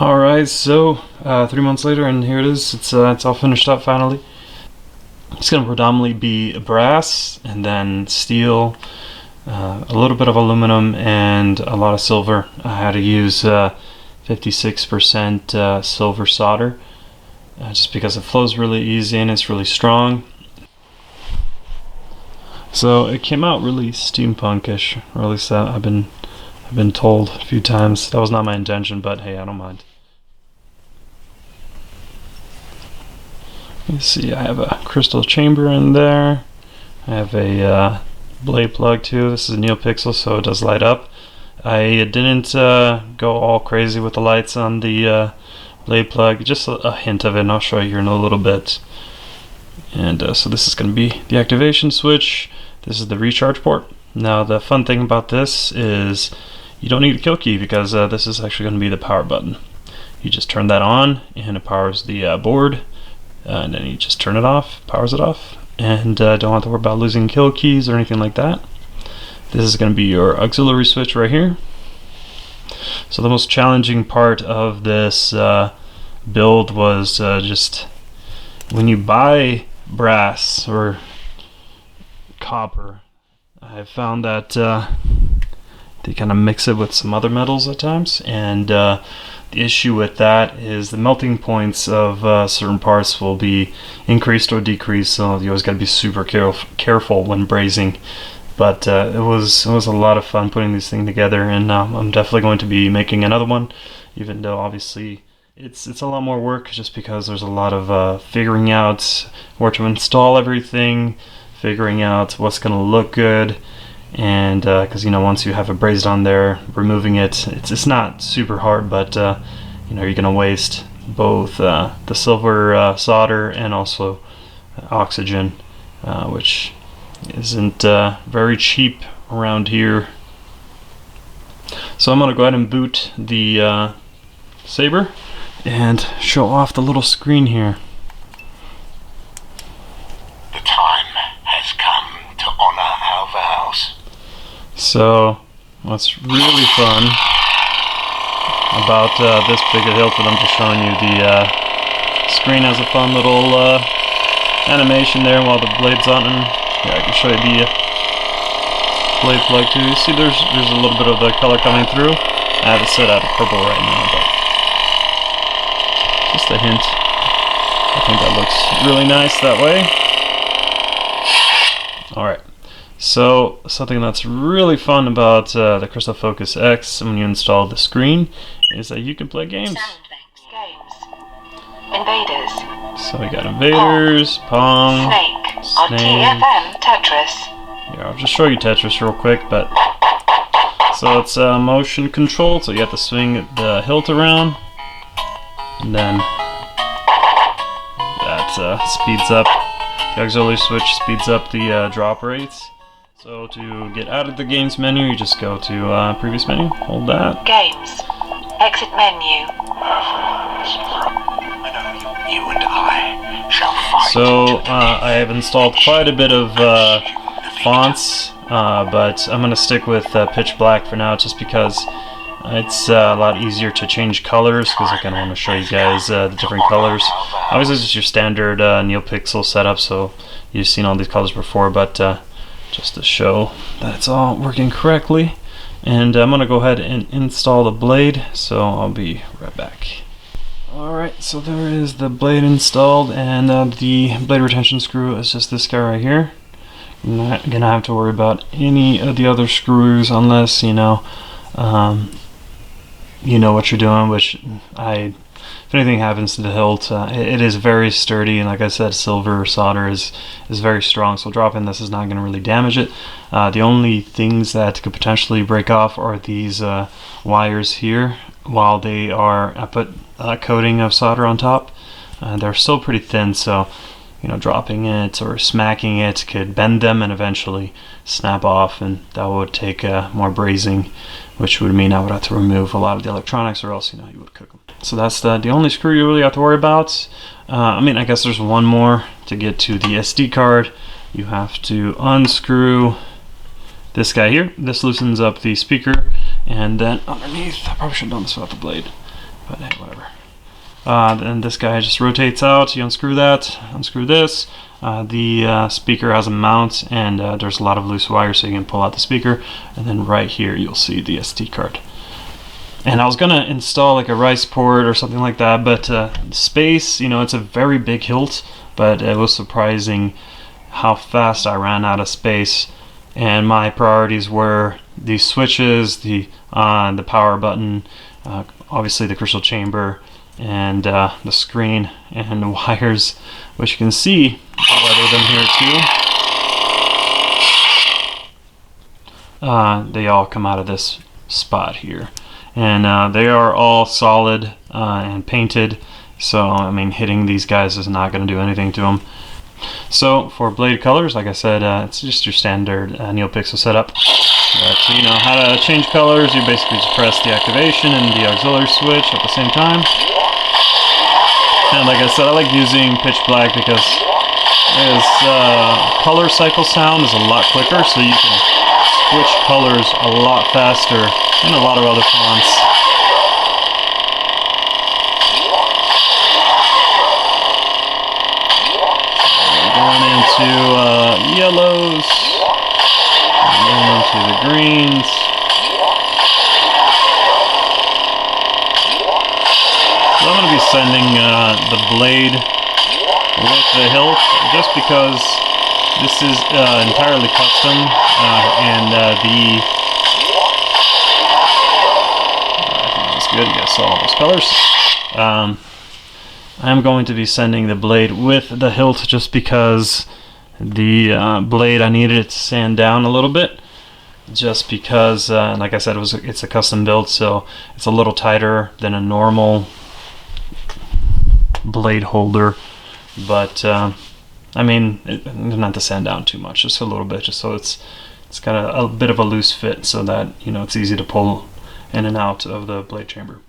Alright, so 3 months later, and here it is. It's all finished up finally. It's going to predominantly be brass and then steel, a little bit of aluminum, and a lot of silver. I had to use 56% silver solder just because it flows really easy and it's really strong. So it came out really steampunkish, or at least I've been told a few times. That was not my intention, but hey, I don't mind. You see, I have a crystal chamber in there. I have a blade plug too. This is a NeoPixel, so it does light up. I didn't go all crazy with the lights on the blade plug, just a hint of it, and I'll show you here in a little bit. And so this is going to be the activation switch. This is the recharge port. Now the fun thing about this is you don't need a kill key, because this is actually going to be the power button. You just turn that on and it powers the board, and then you just turn it off, powers it off, and don't have to worry about losing kill keys or anything like that. This is going to be your auxiliary switch right here. So the most challenging part of this build was just when you buy brass or copper, I found that they kind of mix it with some other metals at times, and the issue with that is the melting points of certain parts will be increased or decreased, so you always got to be super careful when brazing. But it was a lot of fun putting this thing together, and I'm definitely going to be making another one, even though obviously it's a lot more work, just because there's a lot of figuring out where to install everything, figuring out what's going to look good, and because once you have it brazed on there, removing it's not super hard, but you're going to waste both the silver solder and also oxygen, which isn't very cheap around here. So I'm going to go ahead and boot the Saber and show off the little screen here. The time has come to honor our vows. So what's really fun about this particular hilt that I'm just showing you, the screen has a fun little animation there while the blade's on, and yeah, I can show you the blade plug too. You see there's a little bit of the color coming through. I have it set out of purple right now, but just a hint. I think that looks really nice that way. Alright, so something that's really fun about the Crystal Focus X when you install the screen is that you can play games. Invaders. So we got Invaders, Pong, On TFM Tetris. Yeah, I'll just show you Tetris real quick, but so it's motion control, so you have to swing the hilt around, and then that speeds up. The auxiliary switch speeds up the drop rates. So to get out of the games menu, you just go to previous menu, hold that. Games. Exit menu. You and I shall fight. So I have installed quite a bit of fonts, but I'm going to stick with pitch black for now, just because it's a lot easier to change colors, because I kind of want to show you guys the different colors. Obviously this is your standard NeoPixel setup, so you've seen all these colors before, but just to show that it's all working correctly. And I'm going to go ahead and install the blade, so I'll be right back. Alright, so there is the blade installed, and the blade retention screw is just this guy right here. You're not going to have to worry about any of the other screws unless you know what you're doing, which if anything happens to the hilt, it is very sturdy, and like I said, silver solder is very strong, so dropping this is not going to really damage it. The only things that could potentially break off are these wires here. While they are, I put a coating of solder on top. They're still pretty thin, so dropping it or smacking it could bend them and eventually snap off, and that would take more brazing, which would mean I would have to remove a lot of the electronics, or else you would cook them. So that's the only screw you really have to worry about. I guess there's one more. To get to the SD card, you have to unscrew this guy here. This loosens up the speaker, and then underneath, I probably should have done this without the blade. but hey, whatever. Then this guy just rotates out. You unscrew that, unscrew this. The speaker has a mount, and there's a lot of loose wire, so you can pull out the speaker. And then right here, you'll see the SD card. And I was gonna install like a rice port or something like that, but space, you know, it's a very big hilt, but it was surprising how fast I ran out of space. And my priorities were the switches, the power button, obviously the crystal chamber, and the screen and the wires, which you can see. I'll weather them here too. They all come out of this spot here, and they are all solid and painted, so I mean hitting these guys is not going to do anything to them. So for blade colors, like I said, it's just your standard NeoPixel setup. But you know how to change colors. You basically just press the activation and the auxiliary switch at the same time. And like I said, I like using pitch black because its color cycle sound is a lot quicker, so you can switch colors a lot faster than a lot of other fonts. Going into yellows, going into the greens. So I'm going to be sending the blade with the hilt, just because this is entirely custom, and I think that's good. You guys saw all those colors. I'm going to be sending the blade with the hilt just because the blade, I needed it to sand down a little bit, just because like I said, it's a custom build, so it's a little tighter than a normal blade holder. But I mean, not to sand down too much, just a little bit, just so it's got a bit of a loose fit, so that, you know, it's easy to pull in and out of the blade chamber.